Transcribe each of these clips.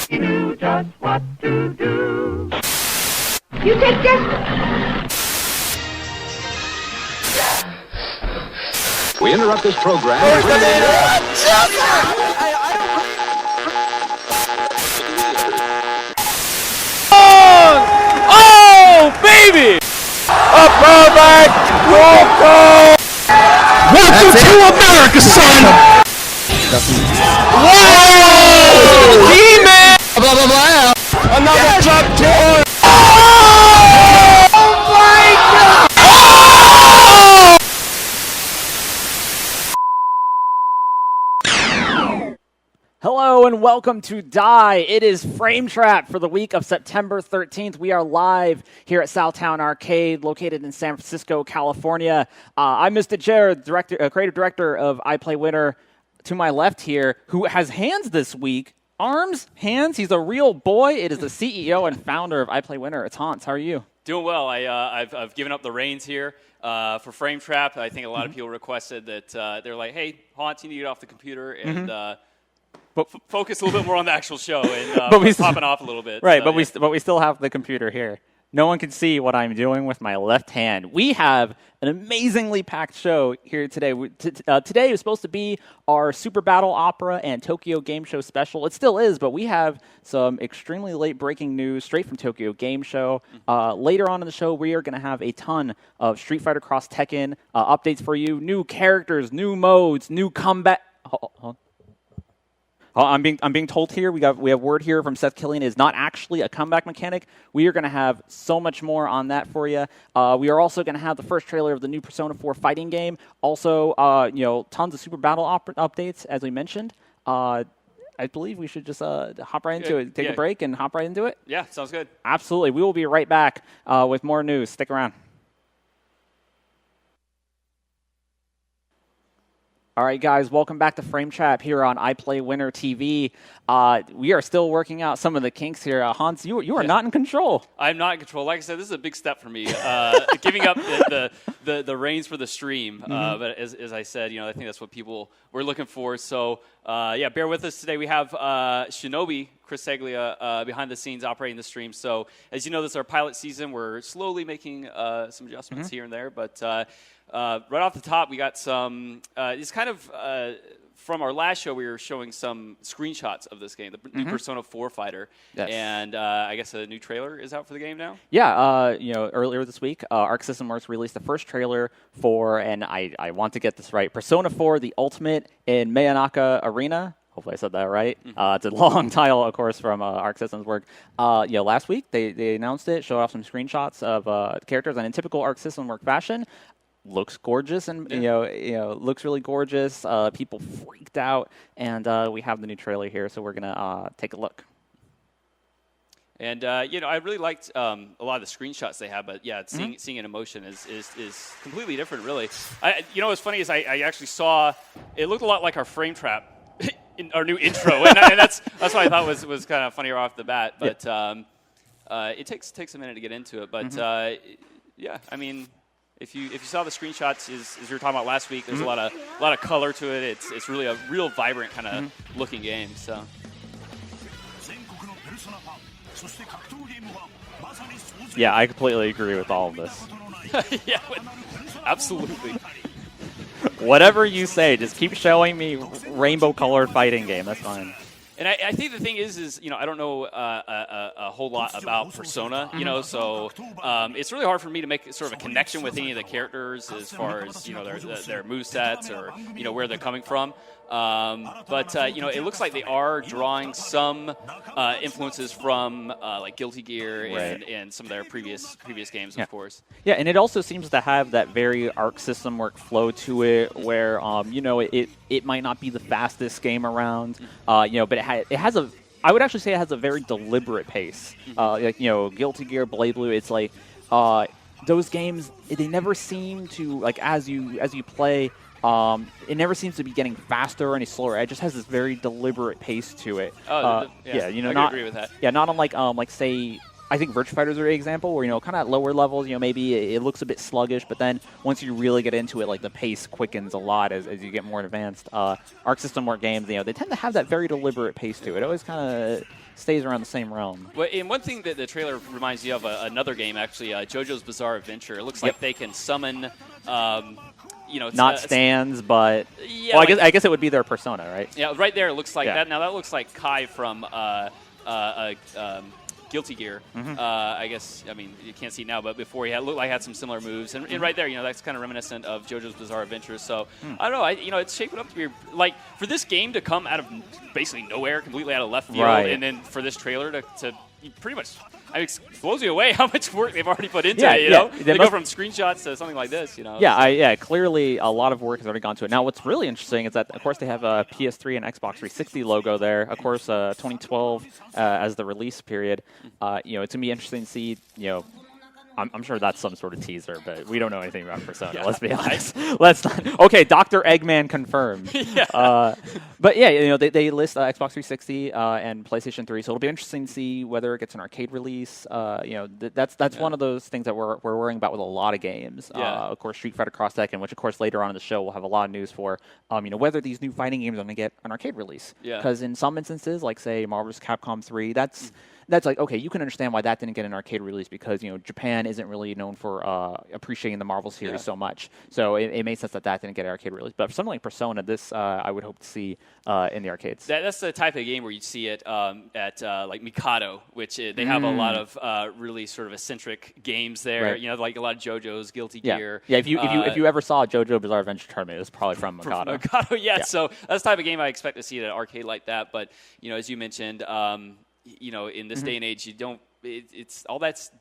He knew just what to do. You take this. We interrupt this program. Oh, baby! A throwback roll call! Welcome to America, son! Whoa! Demon! Blah, blah, blah. Another drop tour! Oh my God! Hello and welcome to Die. It is Frame Trap for the week of September 13th. We are live here at Southtown Arcade, located in San Francisco, California. I'm Mr. Jared, creative director of iPlayWinner. To my left here, who has hands this week. Arms, hands, he's a real boy. It is the CEO and founder of iPlayWinner. It's Hans. How are you? Doing well. I've given up the reins here for Frame Trap. I think a lot of people requested that they're like, hey, Hans, you need to get off the computer and focus a little bit more on the actual show and popping off a little bit. Right, so, but we still have the computer here. No one can see what I'm doing with my left hand. We have an amazingly packed show here today. Today is supposed to be our Super Battle Opera and Tokyo Game Show special. It still is, but we have some extremely late breaking news straight from Tokyo Game Show. Later on in the show, we are going to have a ton of Street Fighter Cross Tekken updates for you. New characters, new modes, new combat. I'm being told here we have word here from Seth Killian is not actually a comeback mechanic. We are going to have so much more on that for you. We are also going to have the first trailer of the new Persona 4 fighting game. Also, tons of Super Battle updates as we mentioned. I believe we should just hop right into it. Take a break and hop right into it. Yeah, sounds good. Absolutely. We will be right back with more news. Stick around. All right, guys, welcome back to Frame Trap here on iPlayWinner TV. We are still working out some of the kinks here. Hans, you are not in control. I'm not in control. Like I said, this is a big step for me, giving up the reins for the stream. But as I said, I think that's what people were looking for. So, bear with us today. We have Shinobi, Chris Seglia, behind the scenes operating the stream. So, as you know, this is our pilot season. We're slowly making some adjustments here and there, but right off the top, we got some. It's kind of from our last show. We were showing some screenshots of this game, the new Persona 4 fighter, and I guess a new trailer is out for the game now. Yeah, earlier this week, Arc System Works released the first trailer for, and I want to get this right, Persona 4: The Ultimate in Mayanaka Arena. Hopefully I said that right. It's a long title, of course, from Arc Systems work. Last week they announced it, showed off some screenshots of characters, and in typical Arc System work fashion. Looks gorgeous and looks really gorgeous. People freaked out, and we have the new trailer here, so we're gonna take a look. And I really liked a lot of the screenshots they have, but seeing it in motion is completely different, really. What's funny is I actually saw it looked a lot like our Frame Trap, in our new intro, and that's what I thought was kind of funny off the bat. But it takes a minute to get into it. But I mean. If you saw the screenshots, as you were talking about last week, there's a lot of color to it. It's really a real vibrant kind of looking game. So. Yeah, I completely agree with all of this. Yeah, absolutely. Whatever you say, just keep showing me rainbow-colored fighting game. That's fine. And I think the thing is I don't know a whole lot about Persona, so it's really hard for me to make sort of a connection with any of the characters as far as, their movesets or, where they're coming from. But it looks like they are drawing some influences from like Guilty Gear and some of their previous games, of course. Yeah, and it also seems to have that very Arc System work flow to it, where it might not be the fastest game around, but it has a. I would actually say it has a very deliberate pace. Guilty Gear, Blade Blue. It's like those games. They never seem to as you play. It never seems to be getting faster or any slower. It just has this very deliberate pace to it. I agree with that. Yeah, not unlike say I think Virtua Fighter is a great example where, kind of at lower levels, maybe it looks a bit sluggish, but then once you really get into it, like the pace quickens a lot as you get more advanced. Arc System Work games, they tend to have that very deliberate pace to it. It always kind of stays around the same realm. Well, and one thing that the trailer reminds you of, another game actually, JoJo's Bizarre Adventure. It looks like they can summon, not stands, but yeah, well, I guess it would be their persona, right? Yeah, right there. It looks like that. Now that looks like Kai from Guilty Gear. I guess, you can't see it now, but before he looked like he had some similar moves. And right there, that's kind of reminiscent of JoJo's Bizarre Adventure. So, I don't know. It's shaping up to be, like, for this game to come out of basically nowhere, completely out of left field, and then for this trailer to pretty much, it blows you away how much work they've already put into it, They go from screenshots to something like this, Clearly a lot of work has already gone to it. Now, what's really interesting is that, of course, they have a PS3 and Xbox 360 logo there. Of course, 2012 as the release period. It's going to be interesting to see, I'm sure that's some sort of teaser, but we don't know anything about Persona. Let's be honest. Let's not. Okay, Dr. Eggman confirmed. But they list Xbox 360 and PlayStation 3, so it'll be interesting to see whether it gets an arcade release. That's one of those things that we're worrying about with a lot of games. Of course, Street Fighter Cross Tekken, which of course later on in the show we'll have a lot of news for. Whether these new fighting games are going to get an arcade release. Because in some instances, like say Marvel vs. Capcom 3, that's like, okay, you can understand why that didn't get an arcade release because, Japan isn't really known for appreciating the Marvel series so much. So it made sense that didn't get an arcade release. But for something like Persona, this I would hope to see in the arcades. That's the type of game where you see it at like Mikado, which they have a lot of really sort of eccentric games there. Right. Like a lot of JoJo's, Guilty Gear. Yeah, if you ever saw JoJo Bizarre Adventure Tournament, it was probably from Mikado. Mikado, so that's the type of game I expect to see at an arcade like that. But, as you mentioned, in this day and age, it's all that's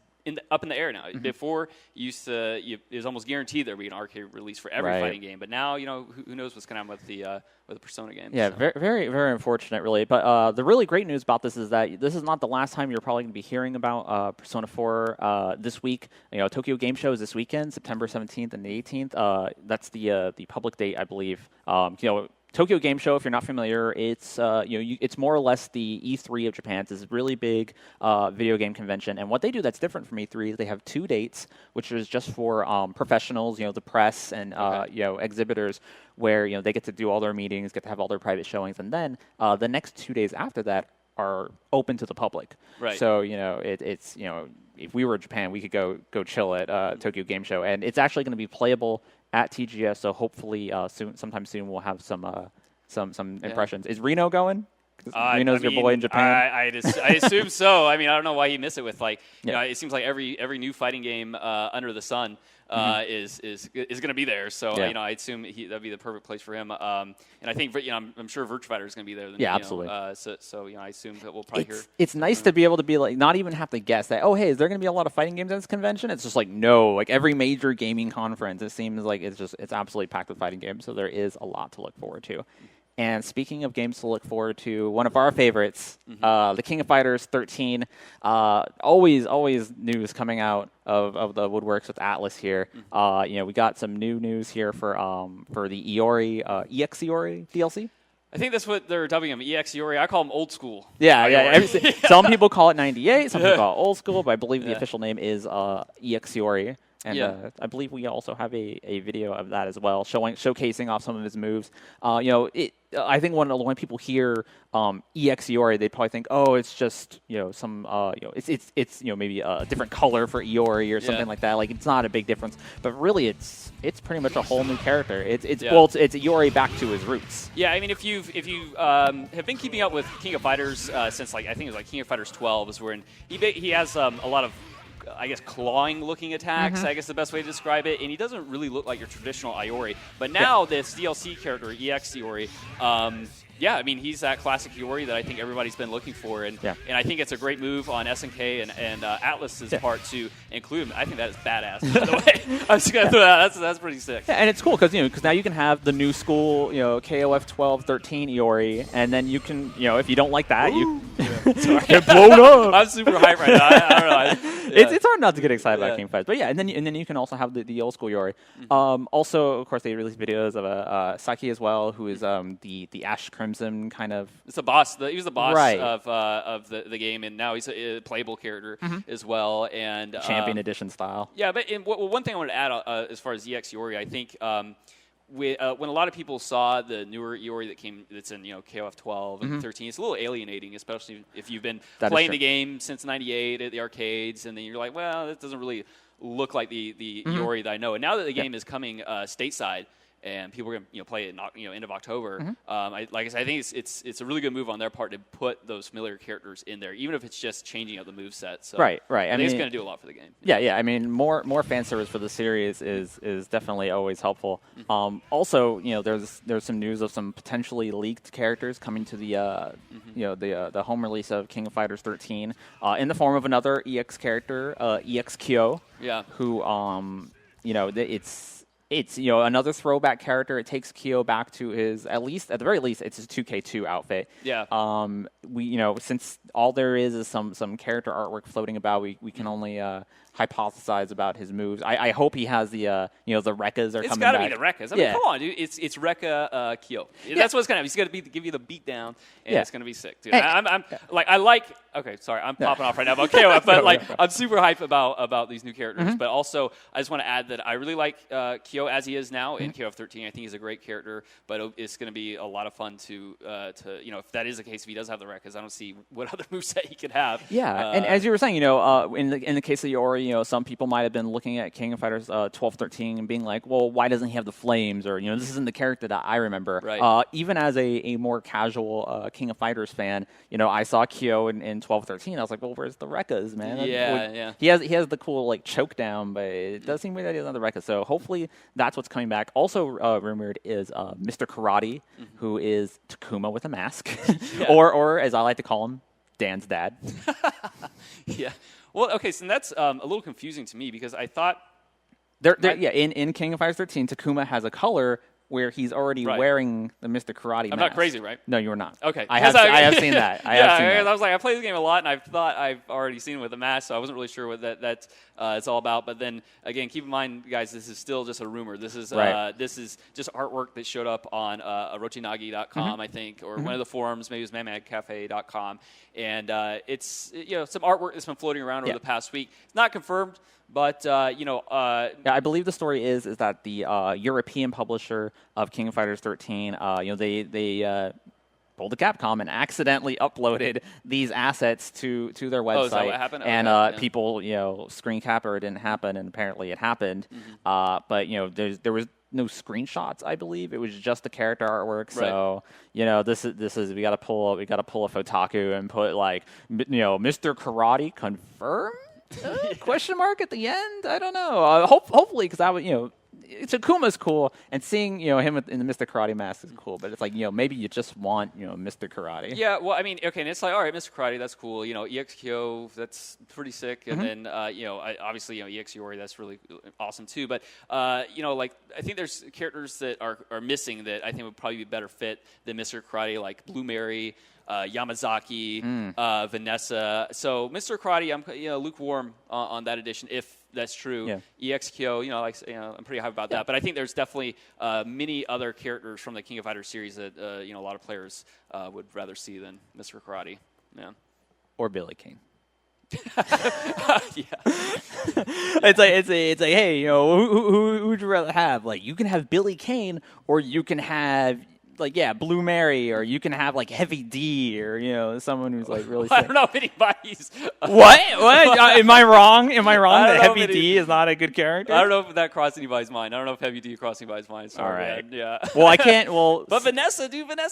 up in the air now. Before, it was almost guaranteed there would be an arcade release for every fighting game. But now, who knows what's going to happen with the Persona games. Yeah, very, very, very unfortunate, really. But the really great news about this is that this is not the last time you're probably going to be hearing about Persona 4 this week. Tokyo Game Show is this weekend, September 17th and the 18th. That's the public date, I believe. Tokyo Game Show, if you're not familiar, it's it's more or less the E3 of Japan. It's this really big video game convention, and what they do that's different from E3 is they have 2 dates, which is just for professionals, the press and exhibitors, where they get to do all their meetings, get to have all their private showings, and then the next 2 days after that are open to the public. Right. So it's if we were in Japan, we could go chill at Tokyo Game Show, and it's actually going to be playable at TGS, so hopefully sometime soon we'll have some impressions. Is Reno going? Reno's your boy in Japan. I assume so. I don't know why he missed it with it seems like every new fighting game under the sun is going to be there. So I assume that'd be the perfect place for him. And I think I'm sure Virtua Fighter is going to be there. Absolutely. So I assume that we'll probably hear. It's nice to be able to be like not even have to guess that. Oh, hey, is there going to be a lot of fighting games at this convention? It's just like no. Like every major gaming conference, it seems like it's absolutely packed with fighting games. So there is a lot to look forward to. And speaking of games to look forward to, one of our favorites, The King of Fighters 13. Always news coming out of the woodworks with Atlus here. We got some new news here for the Iori, EX Iori DLC. I think that's what they're dubbing him, EX Iori. I call him old school. Yeah. Some people call it 98, some people call it old school, but I believe the official name is EX Iori. And I believe we also have a video of that as well, showcasing off some of his moves. I think when people hear EX Iori, they probably think, oh, it's just some it's maybe a different color for Iori or something like that. Like it's not a big difference, but really it's pretty much a whole new character. It's Iori back to his roots. Yeah, if you have been keeping up with King of Fighters since I think it was King of Fighters 12 is when he has a lot of clawing-looking attacks, I guess the best way to describe it, and he doesn't really look like your traditional Iori. But now this DLC character, EX Iori, he's that classic Iori that I think everybody's been looking for, and I think it's a great move on SNK and Atlus's part to include him. I think that is badass, by the way. I'm just going to throw that. That's pretty sick. Yeah, and it's cool because now you can have the new school, KOF 12, 13 Iori, and then you can, if you don't like that, you get blown up. I'm super hyped right now. I don't know. It's hard not to get excited about Yeah. King Fighters. But yeah, and then you can also have the old school Yori. Also, of course, they released videos of Saki as well, who is the Ash Crimson kind of. It's the boss. He was the boss Right. of the game, and now he's a playable character as well. And Champion Edition style. Yeah, but one thing I wanted to add as far as EX Yori, I think when a lot of people saw the newer Yori that's in KOF 12 and 13, it's a little alienating, especially if you've been That is playing true. the game since '98 at the arcades, and then you're like, well, that doesn't really look like the Yori that I know. And now that the game is coming stateside, and people are going to play it end of October. Like I said, I think it's a really good move on their part to put those familiar characters in there, even if it's just changing up the moveset. So Right. I think it's going to do a lot for the game. Yeah. I mean, more fan service for the series is definitely always helpful. Also, there's some news of some potentially leaked characters coming to the home release of King of Fighters 13 in the form of another EX character, EX Kyo. Yeah. Who it's another throwback character. It takes Kyo back to his at the very least it's his 2K2 outfit. Yeah. Since all there is some character artwork floating about, we can only hypothesize about his moves. I hope he has the the Rekkas are It's coming got to back. be the Rekkas. I mean, come on, dude. It's Rekka Kyo. That's what it's going to have. He's going to give you the beat down, and it's going to be sick, dude. Okay, sorry, I'm popping off right now about Kyo, but I'm super hyped about these new characters. But also, I just want to add that I really like Kyo as he is now in KOF 13. I think he's a great character, but it's going to be a lot of fun to if that is the case, if he does have the Rekkas, I don't see what other moveset he could have. Yeah, and as you were saying, in the case of Yori, some people might have been looking at King of Fighters 12, 13 and being like, well, why doesn't he have the flames? Or this isn't the character that I remember. Right. Even as a more casual King of Fighters fan, I saw Kyo in 12, 13. I was like, well, where's the Rekkas, man? Yeah. He has the cool choke down, but it does seem weird that he doesn't have the Rekkas. So hopefully that's what's coming back. Also rumored is Mr. Karate, who is Takuma with a mask, or as I like to call him, Dan's dad. Yeah. Well, okay, so that's a little confusing to me because I thought in King of Fighters 13, Takuma has a color where he's already wearing the Mr. Karate mask. I'm not crazy, right? No, you're not. Okay. I have seen that. I was like, I play this game a lot, and I thought I've already seen it with the mask, so I wasn't really sure what that it's all about. But then, again, keep in mind, guys, this is still just a rumor. This is just artwork that showed up on Orochinagi.com, I think, or one of the forums, maybe it was MadMadCafe.com. And it's some artwork that's been floating around over the past week. It's not confirmed. But I believe the story is that the European publisher of King of Fighters 13, they pulled the Capcom and accidentally uploaded these assets to their website. Oh, is that what happened? And people screen cap or it didn't happen, and apparently it happened. But there was no screenshots. I believe it was just the character artwork. So this is we got to pull a Fotaku and put Mr. Karate confirmed. Question mark at the end? I don't know. Hopefully, because I would, Takuma's cool, and seeing him in the Mr. Karate mask is cool. But it's like maybe you just want Mr. Karate. Yeah, well, I mean, okay, and it's like, all right, Mr. Karate, that's cool. EX Kyo, that's pretty sick. And then obviously EX Yori, that's really awesome too. But I think there's characters that are missing that I think would probably be better fit than Mr. Karate, like Blue Mary. Yamazaki, Vanessa. So Mr. Karate, I'm lukewarm on that edition if that's true. Yeah. EX Kyo, I'm pretty hyped about that. But I think there's definitely many other characters from the King of Fighters series that a lot of players would rather see than Mr. Karate. Yeah. Or Billy King. Yeah. It's like hey, who would you rather have? You can have Billy Kane, or you can have Blue Mary, or you can have Heavy D, or someone who's really sick. I don't know if anybody's. What? Am I wrong? That Heavy D is not a good character? I don't know if that crossed anybody's mind. I don't know if Heavy D crossed anybody's mind. Sorry, all right. Man. Yeah. Well, I can't. Well, but Vanessa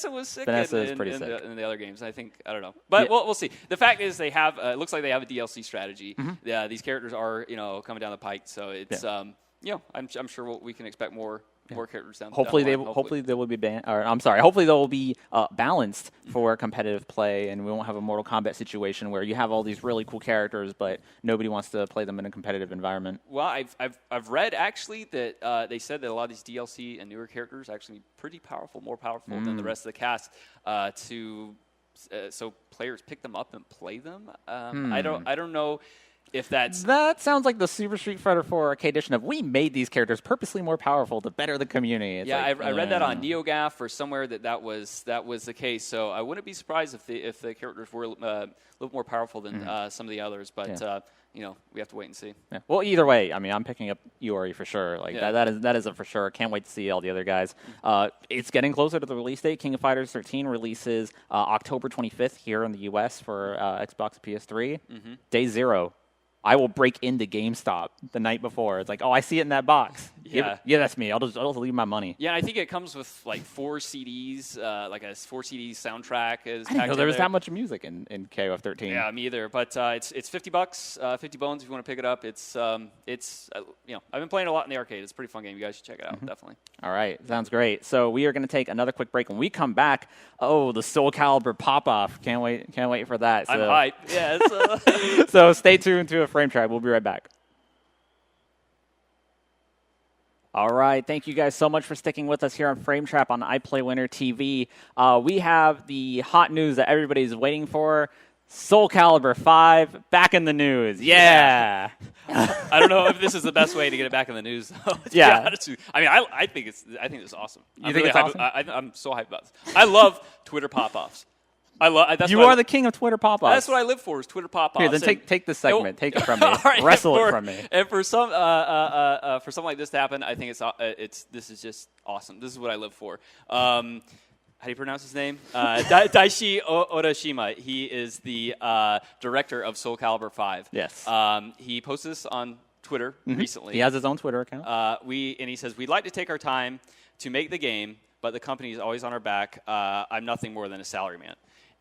was sick. Vanessa is pretty sick in the other games. I think I don't know, but we'll see. The fact is, they have. It looks like they have a DLC strategy. Yeah, these characters are coming down the pike, so it's I'm sure we can expect more characters down. Hopefully they will be hopefully they will be balanced for competitive play, and we won't have a Mortal Kombat situation where you have all these really cool characters, but nobody wants to play them in a competitive environment. Well, I've read actually that they said that a lot of these DLC and newer characters are actually pretty powerful, more powerful than the rest of the cast. So players pick them up and play them. I don't know. if that's That sounds like the Super Street Fighter 4 arcade edition of we made these characters purposely more powerful to better the community. It's yeah, like, I read that on NeoGAF or somewhere that was the case. So I wouldn't be surprised if the characters were a little more powerful than some of the others. But we have to wait and see. Yeah. Well, either way, I mean, I'm picking up Iori for sure. Like that is a for sure. Can't wait to see all the other guys. It's getting closer to the release date. King of Fighters 13 releases October 25th here in the U.S. for Xbox and PS3. Day 0. I will break into GameStop the night before. It's like, oh, I see it in that box. Yeah. Yeah, that's me. I'll just leave my money. Yeah, I think it comes with like 4 CDs, like a 4 CD soundtrack. I didn't know there was that much music in KOF 13. Yeah, me either. But it's $50, 50 bones if you want to pick it up. It's I've been playing a lot in the arcade. It's a pretty fun game. You guys should check it out, definitely. All right, sounds great. So we are going to take another quick break. When we come back, the Soul Calibur pop-off. Can't wait for that. So. I'm hyped. Yeah. So stay tuned to a Frame Tribe. We'll be right back. All right, thank you guys so much for sticking with us here on Frame Trap on iPlayWinner TV. We have the hot news that everybody's waiting for. Soul Calibur 5 back in the news. Yeah. I don't know if this is the best way to get it back in the news, though. Yeah. I mean, I think it's awesome. You think it's awesome? I'm so hyped about this. I love Twitter pop-offs. You are the king of Twitter pop-offs. That's what I live for, is Twitter pop-offs. Here, then take this segment. Take it from me. Right, Wrestle it from me. And for something like this to happen, I think this is just awesome. This is what I live for. How do you pronounce his name? Daishi Orashima. He is the director of Soul Calibur 5. Yes. He posted this on Twitter recently. He has his own Twitter account. And he says, "We'd like to take our time to make the game, but the company is always on our back. I'm nothing more than a salaryman."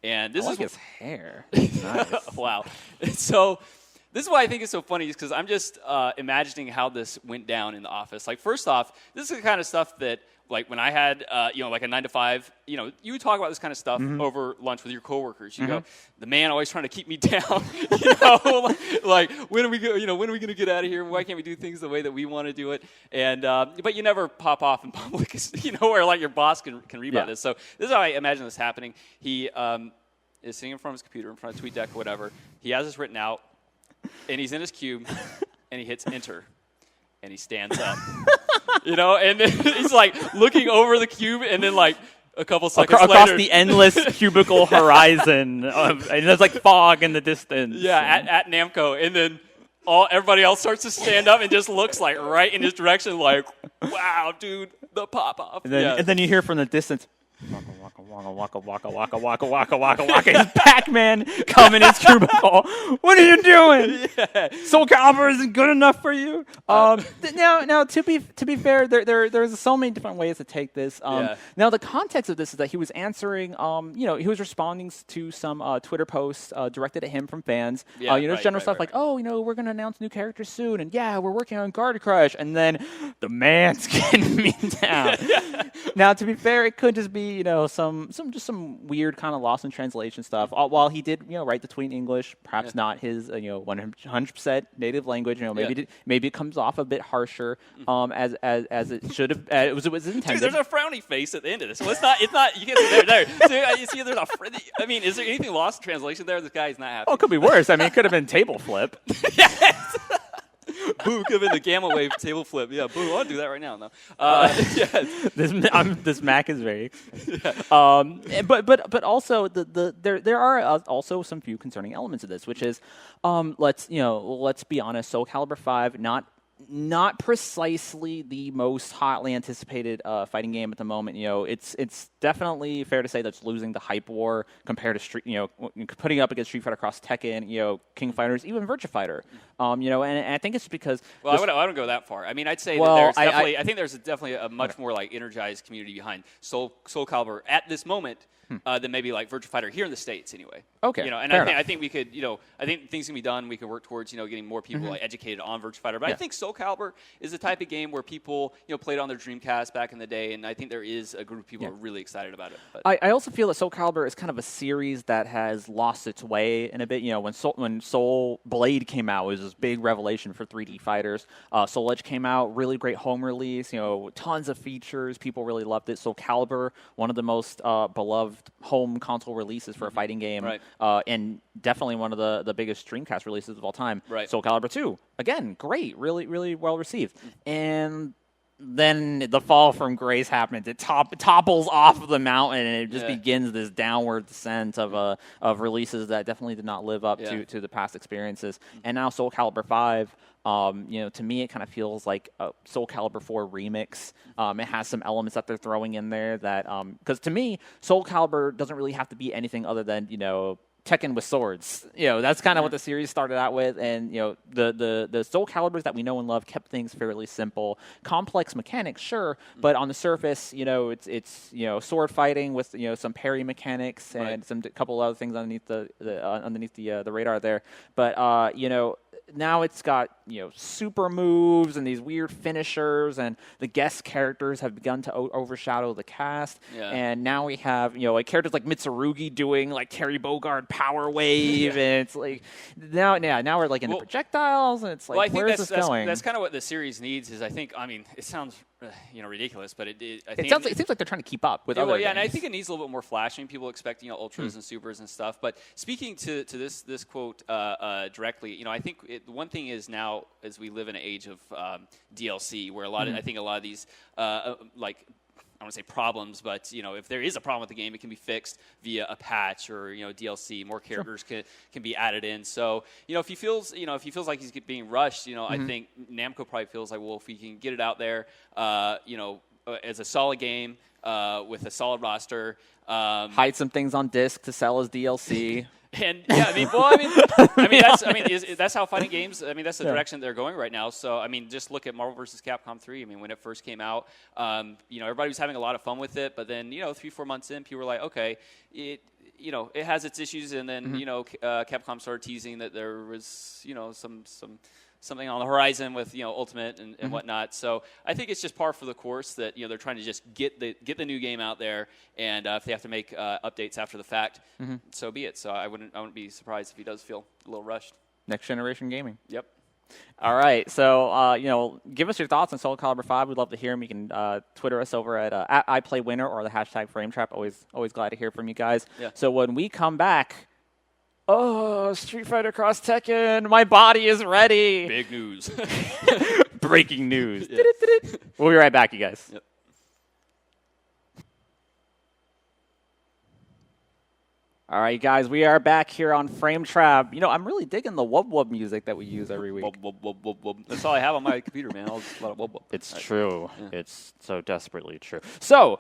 And this I is like his hair. Nice. wow. So this is why I think it's so funny, is because I'm just imagining how this went down in the office. Like, first off, this is the kind of stuff that, like, when I had, like a 9 to 5, you would talk about this kind of stuff over lunch with your coworkers. You go, the man always trying to keep me down. Like, when are we going to get out of here? Why can't we do things the way that we want to do it? And but you never pop off in public, where like your boss can read about this. So this is how I imagine this happening. He is sitting in front of his computer, in front of TweetDeck or whatever. He has this written out, and he's in his cube, and he hits enter. And he stands up, and then he's like looking over the cube, and then like a couple seconds across later, the endless cubicle horizon, and there's like fog in the distance. Yeah, at Namco, and then everybody else starts to stand up and just looks like right in his direction, like, wow, dude, the pop off. And then you hear from the distance, waka waka waka waka waka waka waka. It's Pac-Man coming in his cubicle. What are you doing? Yeah. Soul Calibur isn't good enough for you. Now to be fair, there's so many different ways to take this. Now the context of this is that he was answering. He was responding to some Twitter posts directed at him from fans. General stuff like, we're going to announce new characters soon, and we're working on Guard Crush, and then the man's getting me down. Now to be fair, it could just be some weird kind of lost in translation stuff. While he did write the tweet in English, perhaps not his 100% native language. Maybe it comes off a bit harsher as it should have. It was intended. Dude, there's a frowny face at the end of this. Well, it's not. You can't see there. So you see, there's I mean, is there anything lost in translation there? This guy is not happy. Oh, it could be worse. I mean, it could have been table flip. Yes. Boo, could have been the gamma wave table flip. Yeah, boo, I'll do that right now. No. This Mac is very exciting. But also there are also some few concerning elements of this, which is let's be honest, Soul Calibur 5 not precisely the most hotly anticipated fighting game at the moment. It's definitely fair to say that's losing the hype war compared to putting up against Street Fighter Cross Tekken, King Fighters, even Virtua Fighter. And I think it's because I wouldn't go that far. I mean, I'd say that there's definitely a much more like energized community behind Soul Calibur at this moment. Than maybe like Virtua Fighter here in the States, anyway. Okay. I think we could, I think things can be done. We can work towards, getting more people like educated on Virtua Fighter. But I think Soul Calibur is the type of game where people, played on their Dreamcast back in the day, and I think there is a group of people who are really excited about it. But. I also feel that Soul Calibur is kind of a series that has lost its way in a bit. When Soul Blade came out, it was this big revelation for 3D fighters. Soul Edge came out, really great home release. Tons of features. People really loved it. Soul Calibur, one of the most beloved home console releases for a fighting game, Right. And definitely one of the biggest Dreamcast releases of all time. Right. Soul Calibur 2, again, great, really, really well received. And then the fall from grace happens. It topples off of the mountain, and it just begins this downward descent of releases that definitely did not live up to the past experiences. And now Soul Calibur 5, to me, it kind of feels like a Soul Calibur 4 remix. It has some elements that they're throwing in there that, because to me, Soul Calibur doesn't really have to be anything other than, Tekken with swords. That's kind of what the series started out with, and the Soul Caliburs that we know and love kept things fairly simple. Complex mechanics, sure, but on the surface, it's sword fighting with some parry mechanics and some couple other things underneath the radar there. But now it's got super moves and these weird finishers, and the guest characters have begun to overshadow the cast. And now we have characters like Mitsurugi doing like Terry Bogard power wave, and it's like now we're like into projectiles, and it's like, well, I think where's this going? That's kind of what the series needs. Is I mean, it sounds ridiculous, but I think it seems like they're trying to keep up with other games. And I think it needs a little bit more flashing. People expect ultras and supers and stuff. But speaking to this quote directly, I think one thing is now as we live in an age of DLC, where I think a lot of these I don't want to say problems, but if there is a problem with the game, it can be fixed via a patch or DLC. More characters can be added in. So if he feels like he's being rushed, I think Namco probably feels like, well, if we can get it out there, as a solid game with a solid roster, hide some things on disc to sell as DLC. And that's how fighting games. I mean, that's the direction they're going right now. So I mean, just look at Marvel vs. Capcom 3. I mean, when it first came out, everybody was having a lot of fun with it. But then 3-4 months in, people were like, okay, it has its issues. And then Capcom started teasing that there was something on the horizon with Ultimate and whatnot. So I think it's just par for the course that they're trying to just get the new game out there, and if they have to make updates after the fact, so be it. So I wouldn't be surprised if he does feel a little rushed. Next generation gaming. Yep. All right, so give us your thoughts on Soul Calibur 5. We'd love to hear them. You can Twitter us over at @IPlayWinner or the hashtag FrameTrap. Always glad to hear from you guys. Yeah. So when we come back. Oh, Street Fighter Cross Tekken, my body is ready. Big news. Breaking news. We'll be right back, you guys. Yep. All right, guys, we are back here on Frame Trap. I'm really digging the wub wub music that we use every week. Wub, wub, wub, wub, wub. That's all I have on my computer, man. A lot of wub, wub. It's true. Yeah. It's so desperately true. So,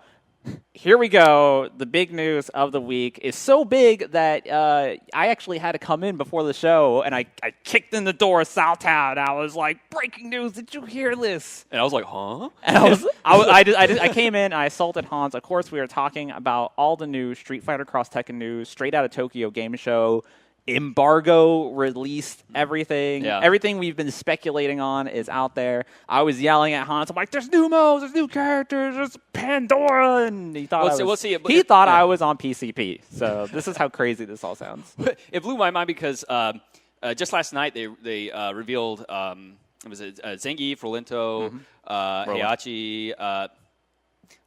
here we go. The big news of the week is so big that I actually had to come in before the show, and I kicked in the door of Southtown. I was like, "Breaking news! Did you hear this?" And I was like, "Huh?" And I came in. I assaulted Hans. Of course, we were talking about all the new Street Fighter Cross Tekken news, straight out of Tokyo Game Show. Embargo released everything. Yeah. Everything we've been speculating on is out there. I was yelling at Hans. I'm like, "There's new modes, there's new characters, there's Pandora," and he thought I was on PCP. So this is how crazy this all sounds. It blew my mind because just last night they revealed it was Zangief, Rolento, Heihachi.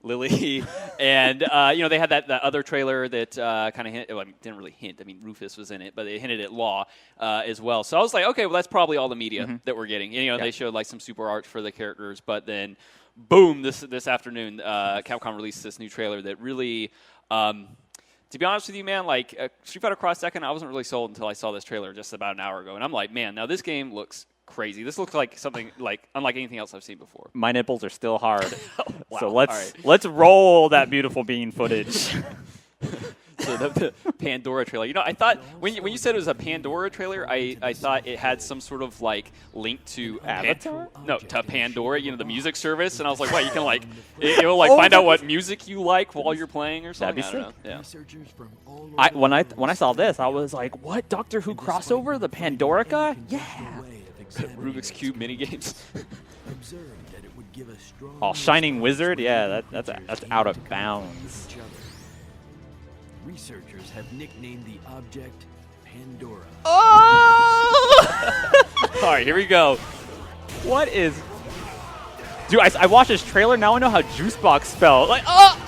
Lily, and they had that other trailer that kind of didn't really hint. I mean, Rufus was in it, but they hinted at Law as well. So I was like, okay, well, that's probably all the media that we're getting. They showed like some super art for the characters, but then, boom, this afternoon, Capcom released this new trailer that really. To be honest with you, man, like Street Fighter Cross Tekken, I wasn't really sold until I saw this trailer just about an hour ago, and I'm like, man, now this game looks crazy. This looks like something like unlike anything else I've seen before. My nipples are still hard. Wow. So let's roll that beautiful bean footage. So the Pandora trailer. I thought when you said it was a Pandora trailer, I thought it had some sort of like link to Avatar. to Pandora, the music service, and I was like, what? You can it will find out what music you like while you're playing or something. That'd be sick. Yeah. When I saw this, I was like, what? Doctor Who crossover? The Pandorica? Yeah. Rubik's Cube minigames. Oh, Shining Wizard? Yeah, that's out of bounds. Researchers have nicknamed the object Pandora. Oh! All right, here we go. What is... Dude, I watched this trailer, now I know how Juicebox felt. Like, oh!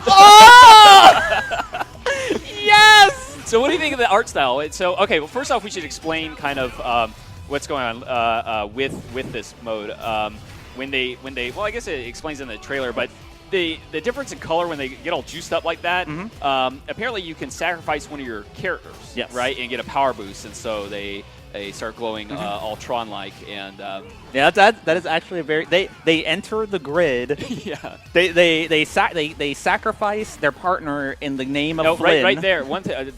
So what do you think of the art style? So okay, well first off we should explain kind of what's going on with this mode. When they well I guess it explains in the trailer, but the difference in color when they get all juiced up like that, apparently you can sacrifice one of your characters, Yes. right, and get a power boost, and so they start glowing all Tron-like, and Yeah, that is actually a very they enter the grid. yeah. They sacrifice their partner in the name of No, Flynn. right there. One thing.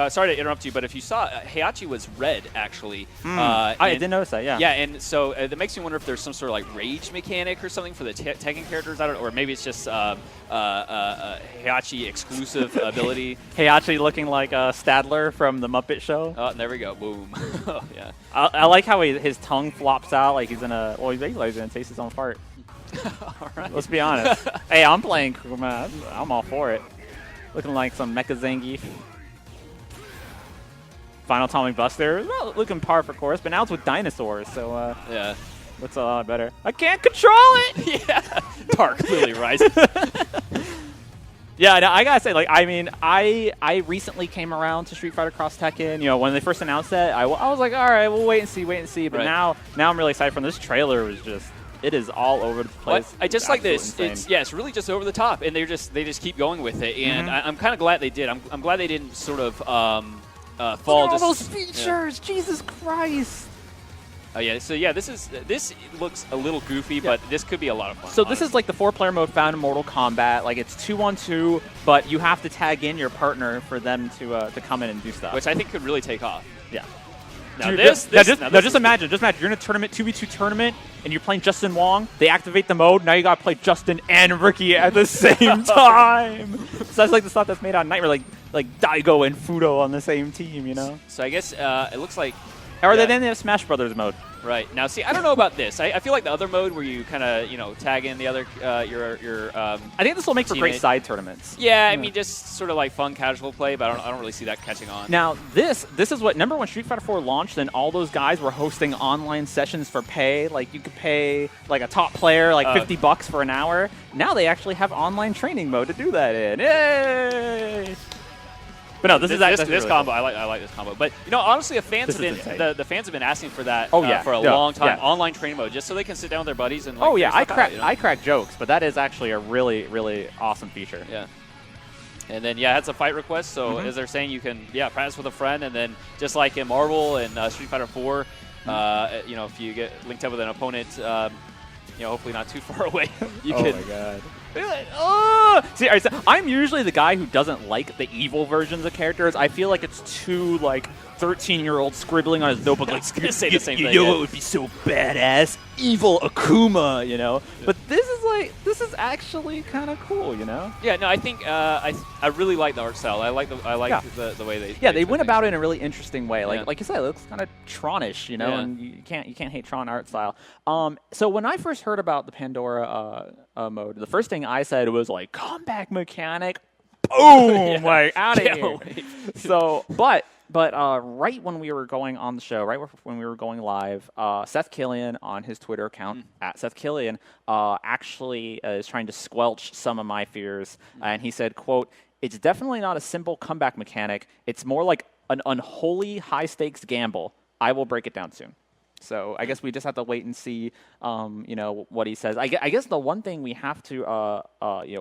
Sorry to interrupt you, but if you saw, Heihachi was red actually. I didn't notice that. Yeah. Yeah, and so that makes me wonder if there's some sort of like rage mechanic or something for the Tekken characters. I don't know, or maybe it's just Heihachi exclusive ability. Heihachi looking like Stadler from the Muppet Show. Oh, there we go. Boom. Yeah. I like how his tongue flops out like he's gonna. Well, he's basically gonna taste his own fart. All right. Let's be honest. Hey, I'm playing Kuma. I'm all for it. Looking like some Mecha Zangief. Final Atomic Buster. Well, looking par for course, but now it's with dinosaurs, so Yeah. looks a lot better. I can't control it! Yeah. Dark Lily Rising. Yeah, no, I gotta say, like, I mean, I recently came around to Street Fighter Cross Tekken. You know, when they first announced it, I was like, all right, we'll wait and see. But Right. now I'm really excited from this trailer. Was just, it is all over the place. I just It's like this. absolutely insane. It's really just over the top, and they just keep going with it, and I'm kind of glad they did. I'm glad they didn't sort of fall. Look at all just those features, Jesus Christ! Oh yeah, so yeah, this looks a little goofy, but this could be a lot of fun. So this is like the 4-player mode found in Mortal Kombat. Like it's 2-on-2, but you have to tag in your partner for them to come in and do stuff. which I think could really take off. Yeah. Now Dude, this, just now this is- imagine you're in a tournament, 2v2 tournament, and you're playing Justin Wong. They activate the mode. Now you gotta play Justin and Ricky at the same time. So that's like the stuff that's made on Nightmare, like Daigo and Fudo on the same team, you know? So I guess it looks like. Or yeah, then they have Smash Brothers mode. Right now, see, I don't know about this. I feel like the other mode where you kind of tag in the other your. I think this will make for great Teammate. side tournaments. Yeah, I mean just sort of like fun casual play, but I don't really see that catching on. Now, this is what, remember when Street Fighter 4 launched and all those guys were hosting online sessions for pay? Like, you could pay, like, a top player, like, $50 for an hour. Now they actually have online training mode to do that in. Yay! But no, this this combo. I like this combo. But honestly, the fans This have is been insane. the fans have been asking for that Oh, yeah. for a Yeah. long time. Yeah. Online training mode, just so they can sit down with their buddies and. Like, Oh, yeah, figure stuff out, I crack jokes, but that is actually a really, really awesome feature. Yeah. And then it's a fight request. So Mm-hmm. as they're saying, you can practice with a friend, and then just like in Marvel and Street Fighter 4, if you get linked up with an opponent, hopefully not too far away, you Oh, can. my God. Oh! See, all right, so I'm usually the guy who doesn't like the evil versions of characters. I feel like it's too, like, 13-year-old scribbling on his notebook, like, gonna say the same thing, You know yeah. what would be so badass? Evil Akuma, you know? But this is actually kind of cool, you know? Yeah, no, I think I really like the art style. I like Yeah. the way they. Yeah, they do went things. about it in a really interesting way. Yeah. Like you said, it looks kind of Tronish, you know, Yeah. and you can't hate Tron art style. So when I first heard about the Pandora mode, the first thing I said was like comeback mechanic, boom, like out of Can't here. wait. So, but right when we were going on the show, right when we were going live, Seth Killian on his Twitter account at Seth Killian actually is trying to squelch some of my fears, and he said, "quote It's definitely not a simple comeback mechanic. It's more like an unholy high stakes gamble. I will break it down soon." So I guess we just have to wait and see, what he says. I guess the one thing we have to,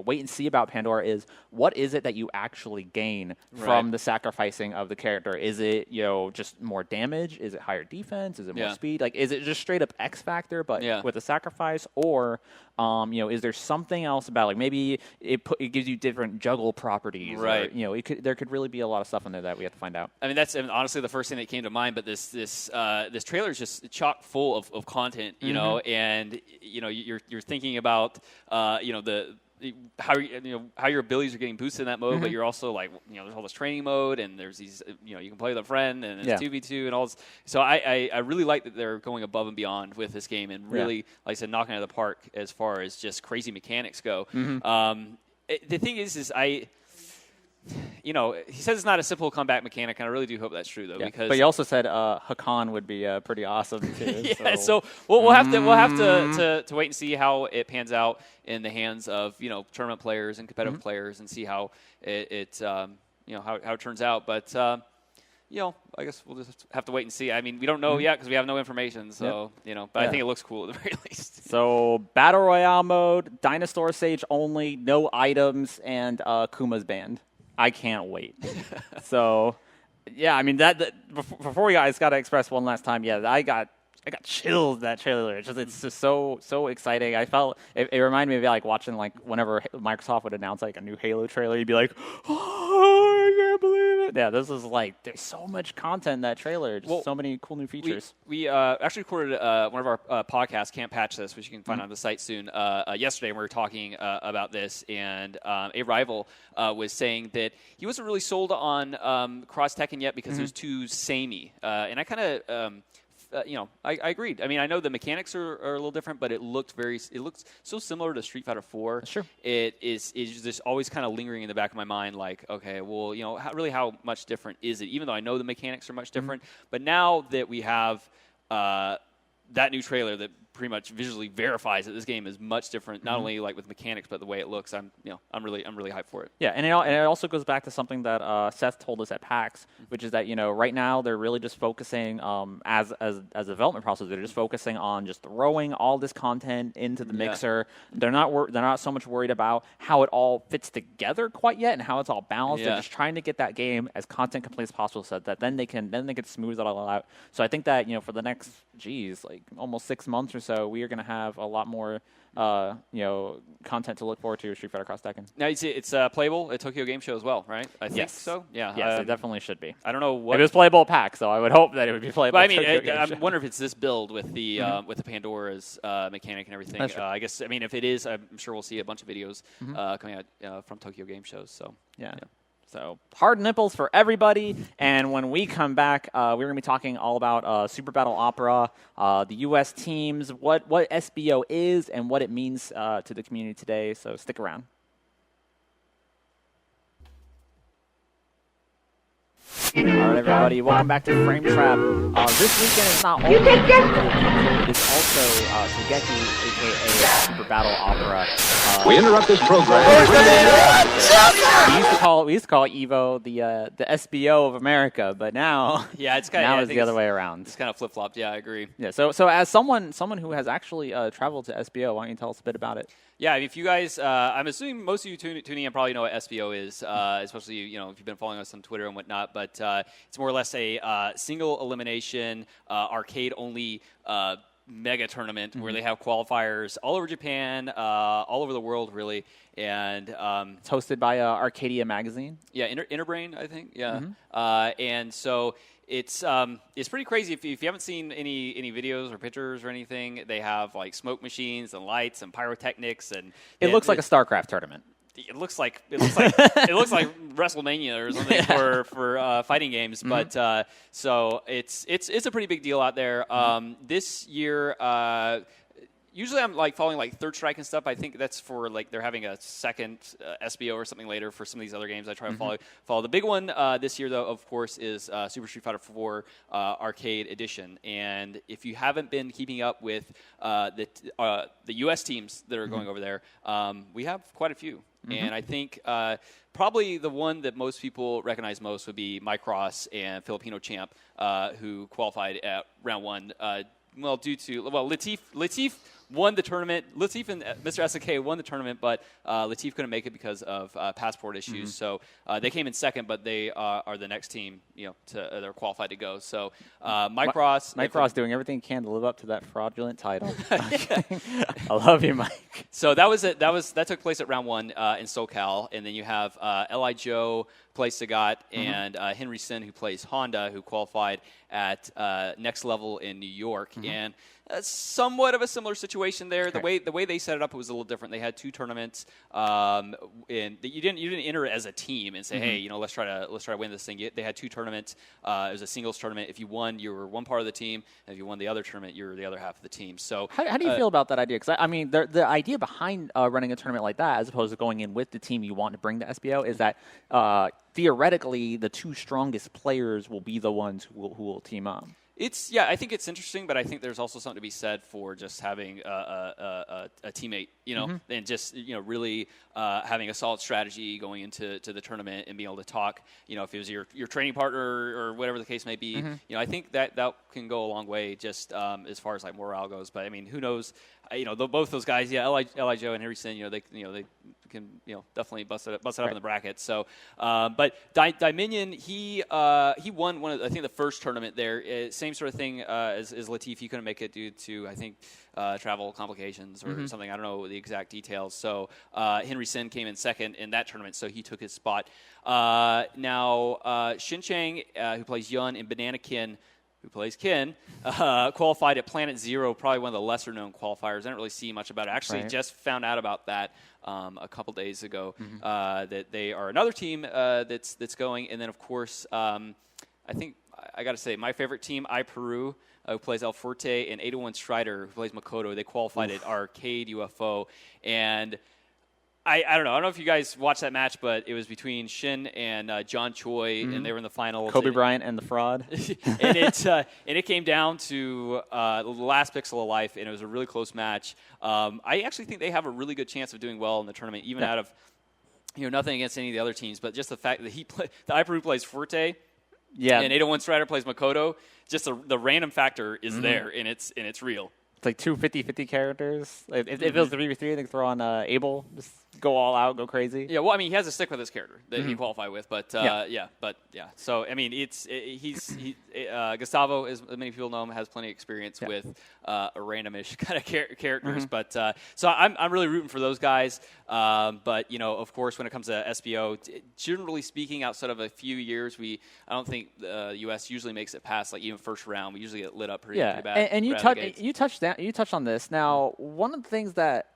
wait and see about Pandora is what is it that you actually gain from Right. the sacrificing of the character? Is it, just more damage? Is it higher defense? Is it more Yeah. speed? Like, is it just straight up X Factor, but Yeah. with a sacrifice? Or, is there something else about, like, maybe it gives you different juggle properties? Right. Or, there could really be a lot of stuff in there that we have to find out. I mean, that's honestly the first thing that came to mind. But this trailer is just chock full of content, know, and you're thinking about how your abilities are getting boosted in that mode, but you're also like there's all this training mode, and there's these you can play with a friend, and it's 2v2 and all this. So I really like that they're going above and beyond with this game, and really, like I said, knocking it out of the park as far as just crazy mechanics go. The thing is he says it's not a simple comeback mechanic, and I really do hope that's true, though. Yeah. Because But he also said Hakan would be pretty awesome too. yeah, so we'll have to wait and see how it pans out in the hands of tournament players and competitive players, and see how it how it turns out. But I guess we'll just have to wait and see. I mean, we don't know yet because we have no information. So but I think it looks cool at the very least. So Battle Royale mode, Dinosaur Stage only, no items, and Kuma's banned. I can't wait. So, yeah, I mean before we guys got to express one last time. Yeah, I got chills that trailer. It's just so exciting. I felt it reminded me of like watching like whenever Microsoft would announce like a new Halo trailer, you'd be like, oh, I can't believe it. Yeah, this is like there's so much content in that trailer. Just so many cool new features. We actually recorded one of our podcasts, Can't Patch This, which you can find on the site soon. Yesterday, we were talking about this, and a rival was saying that he wasn't really sold on Cross Tekken yet because it was too samey, and I kind of. I agreed. I mean, I know the mechanics are a little different, but it looks so similar to Street Fighter 4. Sure. It is just always kind of lingering in the back of my mind, like, okay, well, how much different is it? Even though I know the mechanics are much different, but now that we have that new trailer that pretty much visually verifies that this game is much different, not only like with mechanics but the way it looks. I'm really hyped for it. Yeah, and it also goes back to something that Seth told us at PAX, which is that right now they're really just focusing as a development process. They're just focusing on just throwing all this content into the mixer. They're not so much worried about how it all fits together quite yet and how it's all balanced. They're just trying to get that game as content complete as possible, so that then they can smooth it all out. So I think that for the next like almost 6 months or so, we are going to have a lot more content to look forward to Street Fighter Cross Tekken. Now you see it's playable at Tokyo Game Show as well, right? I think so. Yeah. Yes, it definitely should be. I don't know what it was playable at PAX, so I would hope that it would be playable. But I mean, I wonder if it's this build with the Pandora's mechanic and everything. I guess if it is, I'm sure we'll see a bunch of videos coming out from Tokyo Game Shows. So yeah. So hard nipples for everybody. And when we come back, we're going to be talking all about Super Battle Opera, the U.S. teams, what SBO is, and what it means to the community today. So stick around. All right, everybody, welcome back to Frame Trap. This weekend is not only it's also Shigeki, a.k.a. Super Battle Opera. We interrupt this program. We used to call Evo the SBO of America, but now it's the other way around. It's kind of flip flopped. Yeah, I agree. Yeah. So as someone who has actually traveled to SBO, why don't you tell us a bit about it? Yeah, if you guys, I'm assuming most of you tuning in probably know what SBO is, especially if you've been following us on Twitter and whatnot. But it's more or less a single elimination, arcade only mega tournament where they have qualifiers all over Japan, all over the world, really. And it's hosted by Arcadia Magazine. Yeah, Interbrain, I think. Yeah, and so. It's pretty crazy if you haven't seen any videos or pictures or anything. They have like smoke machines and lights and pyrotechnics, and it looks like a StarCraft tournament. It looks like WrestleMania or something for fighting games. But so it's a pretty big deal out there. This year. Usually I'm like following like Third Strike and stuff. I think that's for like they're having a second SBO or something later for some of these other games. I try to follow. The big one this year, though, of course, is Super Street Fighter 4 Arcade Edition. And if you haven't been keeping up with the U.S. teams that are going over there, we have quite a few. And I think probably the one that most people recognize most would be Micross and Filipino Champ, who qualified at round one. Latif won the tournament. Latif and Mr. SNK won the tournament, but Latif couldn't make it because of passport issues. So they came in second, but they are the next team. They're qualified to go. So Micross doing everything he can to live up to that fraudulent title. I love you, Mike. So that took place at round one in SoCal, and then you have Li Joe plays Sagat and Henry Sin, who plays Honda, who qualified at Next Level in New York, and somewhat of a similar situation there. The way they set it up, it was a little different. They had two tournaments, and you didn't enter as a team and say, hey, let's try to win this thing. They had two tournaments. It was a singles tournament. If you won, you were one part of the team, and if you won the other tournament, you were the other half of the team. So how do you feel about that idea? Because I mean, the idea behind running a tournament like that, as opposed to going in with the team you want to bring to SBO, is that theoretically the two strongest players will be the ones who will team up. I think it's interesting, but I think there's also something to be said for just having a teammate, and just really having a solid strategy going into the tournament and being able to talk. If it was your training partner or whatever the case may be, I think that can go a long way just as far as like morale goes. But I mean, who knows? Both those guys, Li Joe and Henry Sin, they can definitely bust it up in the bracket. So, but Dominion, he won one of I think the first tournament there. Same sort of thing as Latif. He couldn't make it due to I think travel complications or something. I don't know the exact details. So Henry Sin came in second in that tournament, so he took his spot. Now Shin Chang, who plays Yun, and Banana Kin, who plays Kin, qualified at Planet Zero, probably one of the lesser-known qualifiers. I didn't really see much about it. Actually, just found out about that a couple days ago, that they are another team that's going. And then, of course, I think I got to say, my favorite team, iPeru, who plays El Fuerte, and 801 Strider, who plays Makoto. They qualified at Arcade UFO. And I don't know. I don't know if you guys watched that match, but it was between Shin and John Choi, and they were in the finals. Kobe Bryant and the Fraud. and it came down to the last pixel of life, and it was a really close match. I actually think they have a really good chance of doing well in the tournament, even out of nothing against any of the other teams, but just the fact that the iPeru plays Fuerte, and 801 Strider plays Makoto. Just the random factor is there, and it's real. It's like two 50-50 characters. If it was 3v3, they could throw on Abel. Just go all out, go crazy. Yeah, well, I mean, he has to stick with his character that he qualified with, but So I mean, he's Gustavo, as many people know him, has plenty of experience with a randomish kind of characters. But so I'm really rooting for those guys. But of course, when it comes to SBO, generally speaking, outside of a few years, I don't think the U.S. usually makes it past like even first round. We usually get lit up pretty bad. And you touched on this. Now, one of the things that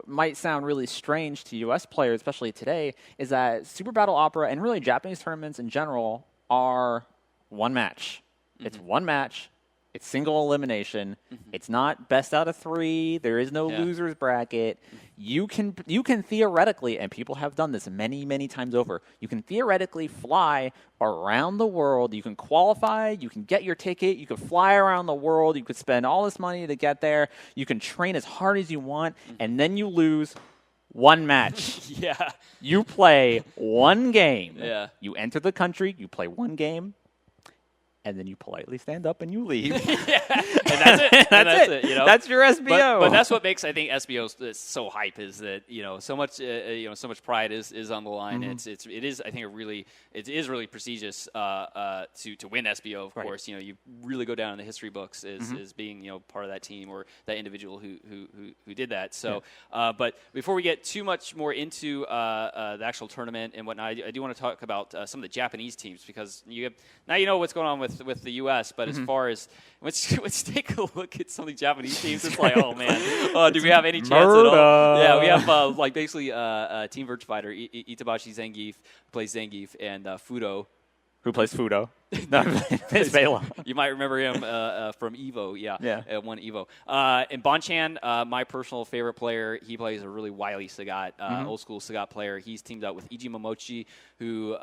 might sound really strange to U.S. players, especially today, is that Super Battle Opera and really Japanese tournaments in general are one match. It's one match. It's single elimination. It's not best out of 3. There is no losers bracket. You can theoretically, and people have done this many, many times over, you can theoretically fly around the world. You can qualify. You can get your ticket. You can fly around the world. You could spend all this money to get there. You can train as hard as you want, and then you lose one match. You play one game. You enter the country. You play one game. And then you politely stand up and you leave. And that's it. That's it. That's your SBO. But that's what makes I think SBO so hype is that so much so much pride is on the line. It is I think it is really prestigious to win SBO. Of course, you really go down in the history books as being part of that team or that individual who did that. So, but before we get too much more into the actual tournament and whatnot, I do want to talk about some of the Japanese teams because now you know what's going on with the U.S., but as far as let's take a look at some of the Japanese teams. It's like, oh man, do we have any chance at all? Yeah, we have like basically Team Virtua Fighter, Itabashi Zangief plays Zangief, and Fudo, who plays Fudo. It's Bela. You might remember him from Evo, one Evo. And Bonchan, my personal favorite player, he plays a really wily Sagat, old school Sagat player. He's teamed up with Iji Momochi, who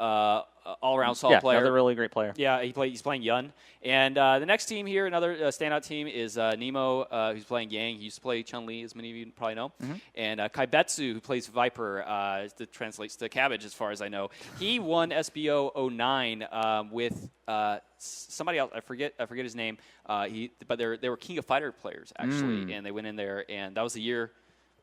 all-around solid player. Another really great player. Yeah, he's playing Yun. And the next team here, another standout team, is Nemo, who's playing Yang. He used to play Chun-Li, as many of you probably know. And Kaibetsu, who plays Viper, that translates to Cabbage, as far as I know. He won SBO 09 with somebody else. I forget his name. But they were King of Fighter players actually, and they went in there, and that was the year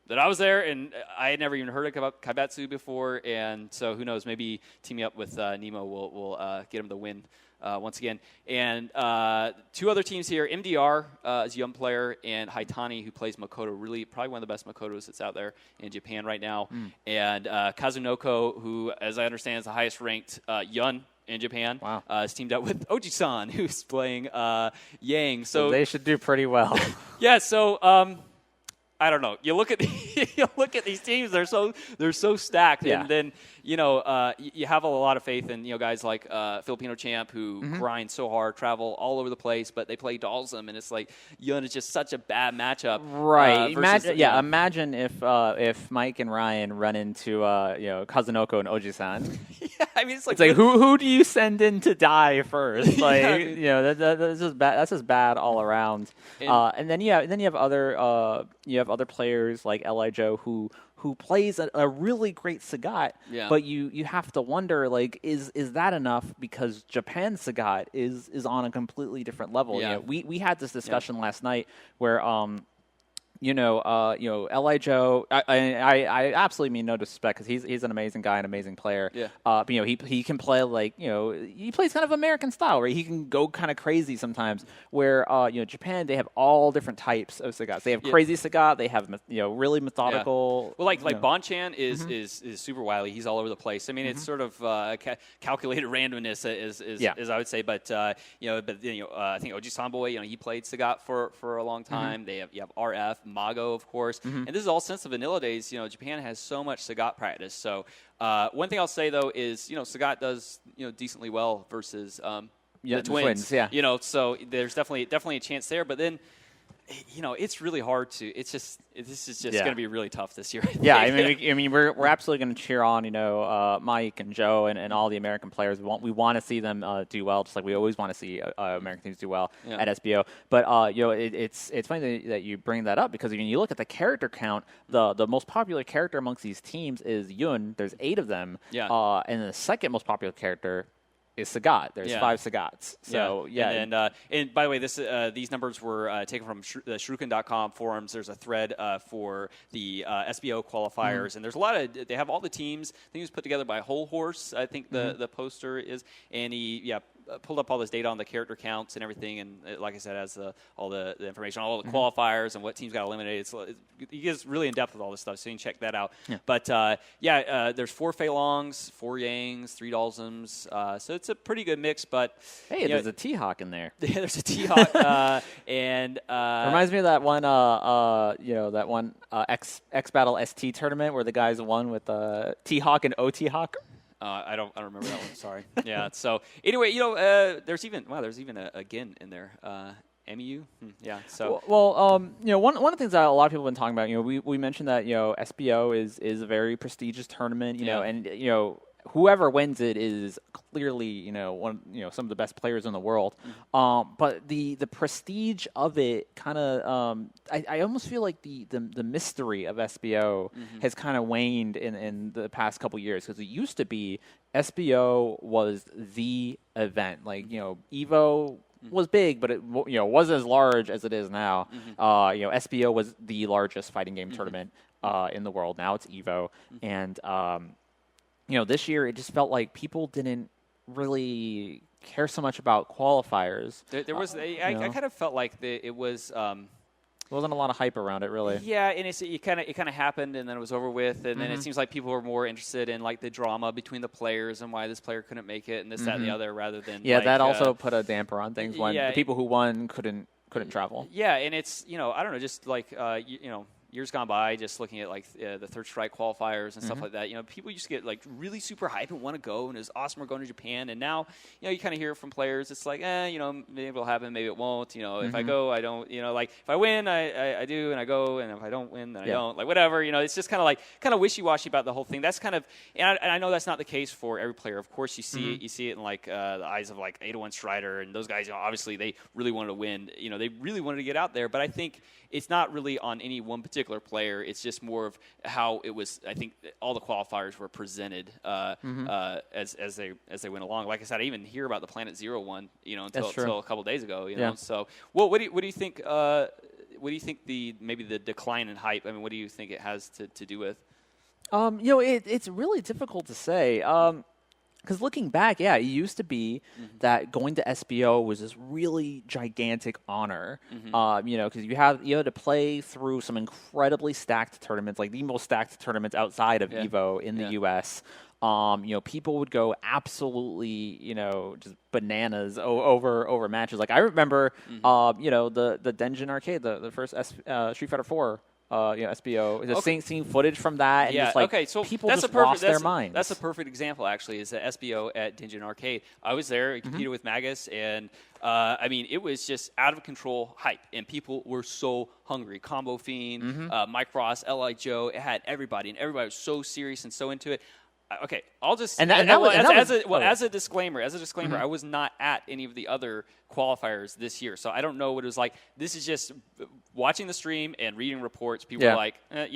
that I was there, and I had never even heard of Kaibetsu before, and so who knows? Maybe teaming up with Nemo will get him the win once again. And two other teams here: MDR is a young player, and Haitani, who plays Makoto, really probably one of the best Makotos that's out there in Japan right now, and Kazunoko, who, as I understand, is the highest ranked Yun in Japan. Wow. Is teamed up with Oji-san, who's playing Yang. So they should do pretty well. Yeah. So I don't know. You look at these teams; they're so stacked, and then you have a lot of faith in guys like Filipino Champ who grind so hard, travel all over the place, but they play Dalsum, and it's like Yun is just such a bad matchup. Right. Versus, Imagine if Mike and Ryan run into Kazunoko and Oji-san. Yeah, I mean, it's like who do you send in to die first? Like that's just bad. That's just bad all around. And then you have other players like Li Joe who plays a really great Sagat, but you have to wonder, like, is that enough? Because Japan's Sagat is on a completely different level. Yeah. We had this discussion last night where Li Joe, I absolutely mean no disrespect because he's an amazing guy, an amazing player. Yeah. But he can play he plays kind of American style where he can go kind of crazy sometimes. Where Japan, they have all different types of Sagats. They have crazy Sagat. They have really methodical. Yeah. Well, like Bonchan is super wily. He's all over the place. I mean, it's sort of calculated randomness, as I would say. But I think Oji Samboy, he played Sagat for a long time. You have RF. Mago, of course. And this is all since the vanilla days. Japan has so much Sagat practice. So one thing I'll say, though, is, Sagat does, decently well versus the twins. Yeah. So there's definitely a chance there. But then, it's really hard to. This is just going to be really tough this year. I mean, we're absolutely going to cheer on, Mike and Joe and all the American players. We want to see them do well, just like we always want to see American teams do well at SBO. But it's funny that you bring that up because when you look at the character count, the most popular character amongst these teams is Yun. There's 8 of them. Yeah. And the second most popular character is Sagat. There's 5 Sagats. So, And by the way, these numbers were taken from the Shuriken.com forums. There's a thread for the SBO qualifiers, and there's a lot of, they have all the teams. I think it was put together by Whole Horse, I think the poster is, and he pulled up all this data on the character counts and everything, and like I said, has all the information on all the qualifiers and what teams got eliminated. He gets really in depth with all this stuff, so you can check that out. Yeah. But there's 4 Fei Longs, 4 Yangs, 3 Dalsums, so it's a pretty good mix. But hey, there's a T-Hawk in there. Yeah, there's a T-Hawk, and reminds me of that one X Battle ST tournament where the guys won with T-Hawk and OT-Hawk. I don't remember that one. Sorry. Yeah. So anyway, there's even a Gin in there. MEU. Yeah. So one of the things that a lot of people have been talking about, we mentioned that SBO is a very prestigious tournament, and whoever wins it is clearly some of the best players in the world. But the prestige of it kind of I almost feel like the mystery of SBO has kind of waned in the past couple years, because it used to be SBO was the event. Like Evo was big, but it wasn't as large as it is now. SBO was the largest fighting game tournament in the world. Now it's Evo, and this year it just felt like people didn't really care so much about qualifiers. There was, I kind of felt like it was. There wasn't a lot of hype around it, really. Yeah, and it kind of happened, and then it was over with, and then it seems like people were more interested in like the drama between the players and why this player couldn't make it, and this, that, and the other, rather than that also put a damper on things when the people who won couldn't travel. Yeah, and it's I don't know, just like years gone by, just looking at like the Third Strike qualifiers and stuff like that, people used to get like really super hype and want to go, and it's awesome we're going to Japan. And now, you kind of hear from players, it's like, maybe it'll happen, maybe it won't. If I go, I don't. Like if I win, I do, and I go, and if I don't win, then I don't. Like whatever. It's just kind of wishy-washy about the whole thing. That's kind of, and I know that's not the case for every player. Of course, you see it in like the eyes of like 801 Strider and those guys. Obviously they really wanted to win. They really wanted to get out there. But I think it's not really on any one particular player. It's just more of how it was. I think all the qualifiers were presented as they went along. Like I said, I even hear about the Planet Zero one, until a couple of days ago. So what do you think? What do you think maybe the decline in hype? I mean, what do you think it has to do with? It's really difficult to say. Because looking back, it used to be that going to SBO was this really gigantic honor. Because you had to play through some incredibly stacked tournaments, like the most stacked tournaments outside of Evo in the U.S. People would go absolutely, just bananas over matches. Like I remember, the Denjin Arcade, the first Street Fighter 4 SBO, just seeing footage from that, and Yeah. just, like, Okay. So people that's just a perfect, lost their minds. That's a perfect example, actually, is the SBO at Dingeon Arcade. I was there, I competed with Magus, and I mean, it was just out of control hype, and people were so hungry. Combo Fiend, Mike Ross, L.I. Joe, it had everybody, and everybody was so serious and so into it. Okay, I'll just as a disclaimer, I was not at any of the other qualifiers this year, so I don't know what it was like. This is just watching the stream and reading reports. People are like, I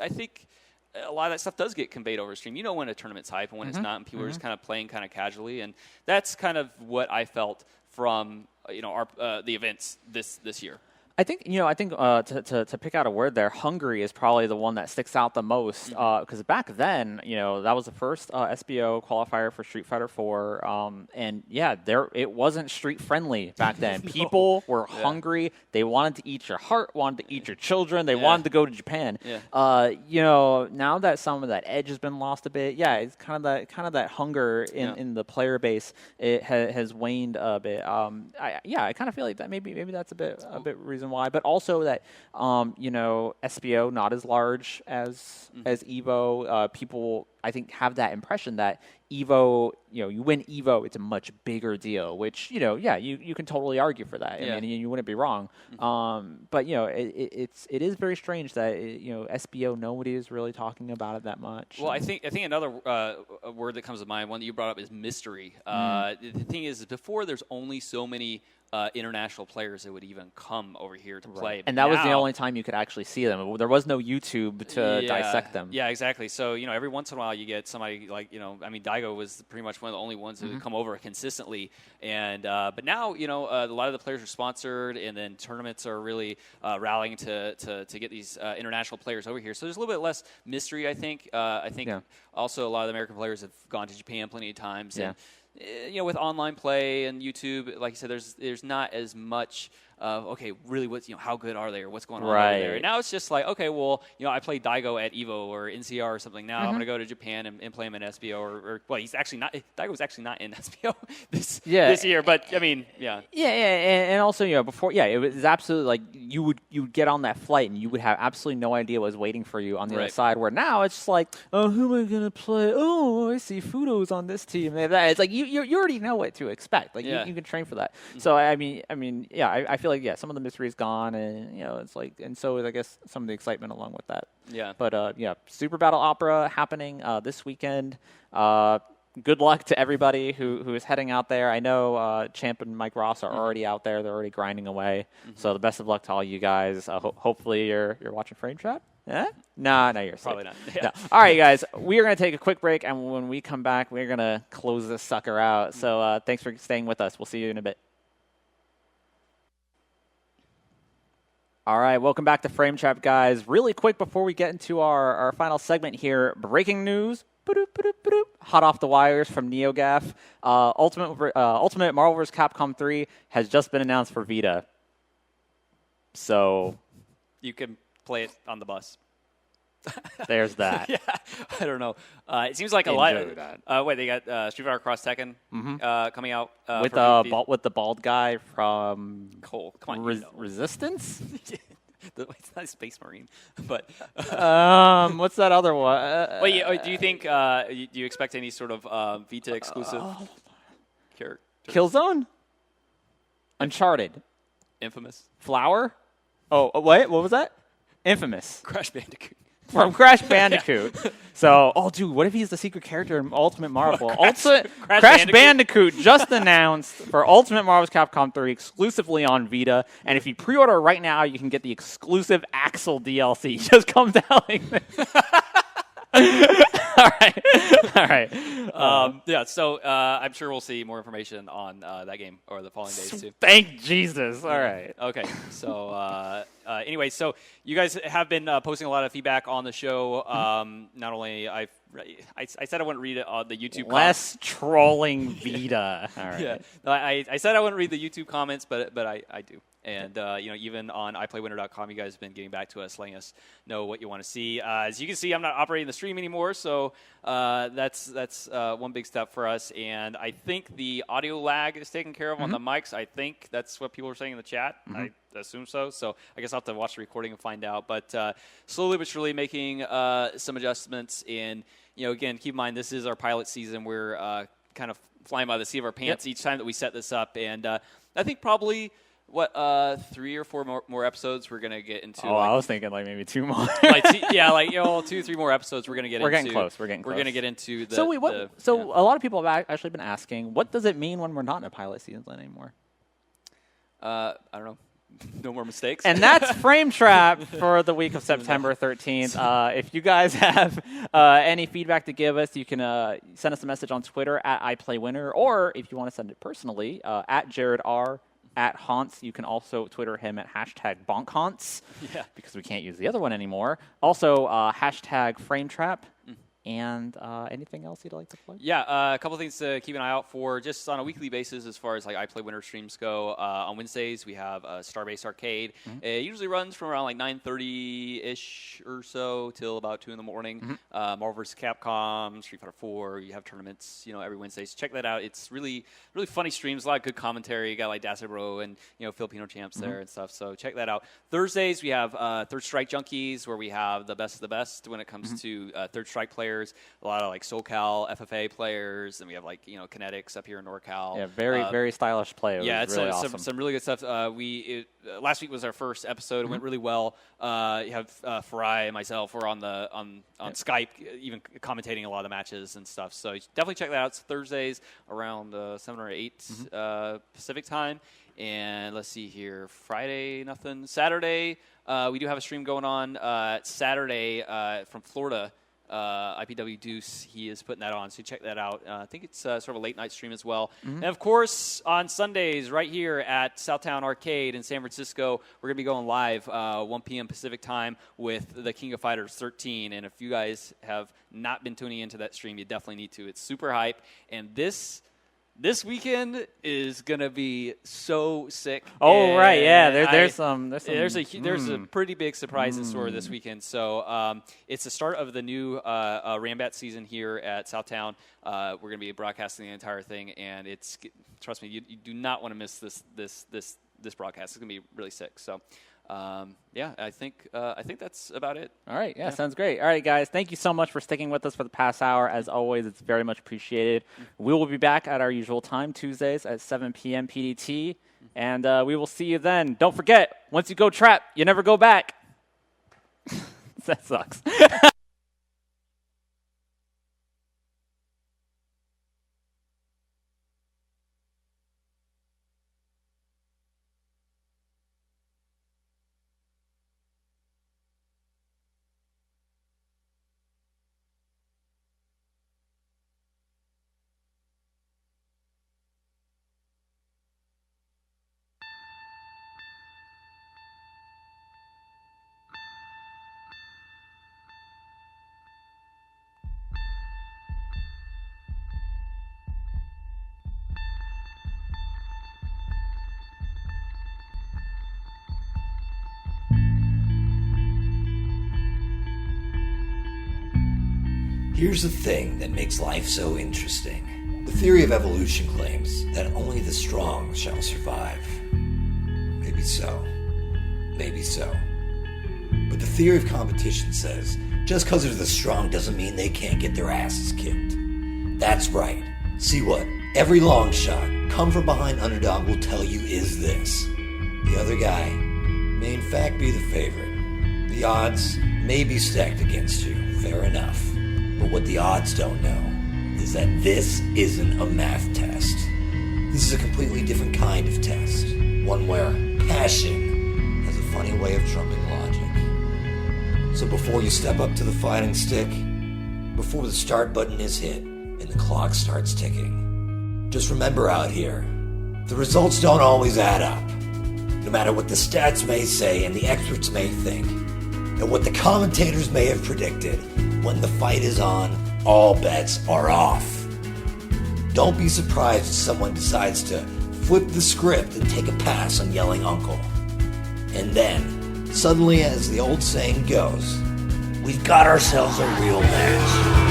think a lot of that stuff does get conveyed over stream. You know when a tournament's hype and when it's not, and people are just kind of playing kind of casually, and that's kind of what I felt from the events this year. I think to pick out a word there, hungry is probably the one that sticks out the most, because back then, that was the first SBO qualifier for Street Fighter 4, and it wasn't street friendly back then. People were hungry. They wanted to eat your heart, wanted to eat your children. They wanted to go to Japan. Now that some of that edge has been lost a bit, it's kind of that hunger in the player base. It has waned a bit. I kind of feel like that maybe that's a bit reason why, but also that SBO not as large as Evo. People I think have that impression that Evo, you win Evo, it's a much bigger deal. Which you can totally argue for that. I mean, you wouldn't be wrong. But it is very strange that SBO nobody is really talking about it that much. Well, I think another word that comes to mind, one that you brought up, is mystery. The thing is, before there's only so many international players that would even come over here to play. And that was the only time you could actually see them. There was no YouTube to dissect them. Yeah, exactly. So, every once in a while you get somebody like, Daigo was pretty much one of the only ones who would come over consistently. And but now, a lot of the players are sponsored, and then tournaments are really rallying to get these international players over here. So there's a little bit less mystery, I think. Also a lot of the American players have gone to Japan plenty of times. Yeah. And, with online play and YouTube, like you said, there's not as much really what's how good are they or what's going on over there. And now it's just like, okay, well, I played Daigo at Evo or NCR or something. Now I'm going to go to Japan and play him in SBO or he's actually not. Daigo's actually not in SBO this year, but I mean, and also before it was absolutely like you would get on that flight and you would have absolutely no idea what was waiting for you on the other side. Where now it's just like, oh, who am I going to play? Oh, I see Fudo's on this team. It's like you already know what to expect. Like you can train for that. So I feel like some of the mystery is gone, and it's like, and so is I guess some of the excitement along with that. Yeah. But Super Battle Opera happening this weekend. Good luck to everybody who is heading out there. I know Champ and Mike Ross are already out there. They're already grinding away. So the best of luck to all you guys. Hopefully you're watching Frame Trap. Yeah? No, you're probably safe. not. Yeah. No. All right, guys, we are going to take a quick break, and when we come back, we're going to close this sucker out. So thanks for staying with us. We'll see you in a bit. All right, welcome back to Frame Trap, guys. Really quick before we get into our final segment here, breaking news. Hot off the wires from NeoGAF. Ultimate Marvel vs. Capcom 3 has just been announced for Vita. So you can play it on the bus. There's that. I don't know. It seems like a lot. Wait, they got Street Fighter Cross Tekken coming out with the bald guy from Cole. Come on, Resistance. It's not a Space Marine, but what's that other one? Wait, do you think? Do you expect any sort of Vita exclusive character? Killzone, Uncharted, Infamous, Flower. Oh, wait, what was that? Infamous. Crash Bandicoot. From Crash Bandicoot. So, dude, what if he's the secret character in Ultimate Marvel? Crash Bandicoot just announced for Ultimate Marvel's Capcom 3 exclusively on Vita. And if you pre-order right now, you can get the exclusive Axel DLC. He just comes out like this. All right. So I'm sure we'll see more information on that game over the following days too. Thank Jesus. All right. Okay. So anyway, so you guys have been posting a lot of feedback on the show. Not only I said I wouldn't read it on the YouTube. Less trolling Vita. All right. Yeah. No, I said I wouldn't read the YouTube comments, but I do. And, even on iPlayWinner.com, you guys have been getting back to us, letting us know what you want to see. As you can see, I'm not operating the stream anymore, so that's one big step for us. And I think the audio lag is taken care of on the mics. I think that's what people are saying in the chat. I assume so. So I guess I'll have to watch the recording and find out. But slowly but surely making some adjustments. And, again, keep in mind, this is our pilot season. We're kind of flying by the seat of our pants each time that we set this up. And I think probably... 3 or 4 more episodes we're gonna get into. I was thinking maybe 2 more. 2, 3 more episodes we're gonna get. We're into. getting close. We're gonna get into the. So a lot of people have actually been asking, what does it mean when we're not in a pilot season anymore? I don't know. No more mistakes. And that's Frame Trap for the week of September 13th. If you guys have any feedback to give us, you can send us a message on Twitter at iPlayWinner, or if you want to send it personally, at Jared R. at Haunts. You can also Twitter him at #BonkHaunts because we can't use the other one anymore. Also, #FrameTrap. And anything else you'd like to plug? Yeah, a couple things to keep an eye out for just on a weekly basis as far as iPlayWinner streams go. On Wednesdays, we have Starbase Arcade. It usually runs from around 9:30-ish or so till about 2 in the morning. Marvel vs. Capcom, Street Fighter 4, you have tournaments, every Wednesday. So check that out. It's really, really funny streams, a lot of good commentary. You got Dasibro and, Filipino champs there and stuff. So check that out. Thursdays, we have Third Strike Junkies, where we have the best of the best when it comes to Third Strike players. A lot of SoCal FFA players, and we have Kinetics up here in NorCal. Yeah, very stylish play. It was really awesome. Some really good stuff. Last week was our first episode. It went really well. You have Farai and myself. We're on Skype, even commentating a lot of the matches and stuff. So definitely check that out. It's Thursdays around 7 or 8 Pacific time. And let's see here, Friday, nothing. Saturday, we do have a stream going on. Saturday from Florida. IPW Deuce, he is putting that on, so check that out. I think it's sort of a late night stream as well. And of course, on Sundays, right here at Southtown Arcade in San Francisco, we're going to be going live 1 p.m. Pacific time with the King of Fighters 13. And if you guys have not been tuning into that stream, you definitely need to. It's super hype. And this weekend is gonna be so sick. Oh right, yeah. There's a pretty big surprise in store this weekend. So it's the start of the new Rambat season here at Southtown. We're gonna be broadcasting the entire thing, and trust me, you do not want to miss this broadcast. It's gonna be really sick. So. I think that's about it. All right, yeah, sounds great. All right, guys, thank you so much for sticking with us for the past hour. As always, it's very much appreciated. We will be back at our usual time, Tuesdays at 7 p.m. PDT, and we will see you then. Don't forget, once you go trap, you never go back. That sucks. Here's the thing that makes life so interesting. The theory of evolution claims that only the strong shall survive. Maybe so. Maybe so. But the theory of competition says just because they're the strong doesn't mean they can't get their asses kicked. That's right. See what every long shot, come from behind underdog will tell you is this. The other guy may in fact be the favorite. The odds may be stacked against you, fair enough. But what the odds don't know is that this isn't a math test. This is a completely different kind of test. One where passion has a funny way of trumping logic. So before you step up to the fighting stick, before the start button is hit and the clock starts ticking, just remember out here, the results don't always add up. No matter what the stats may say and the experts may think, and what the commentators may have predicted, when the fight is on, all bets are off. Don't be surprised if someone decides to flip the script and take a pass on yelling uncle. And then, suddenly, as the old saying goes, we've got ourselves a real match.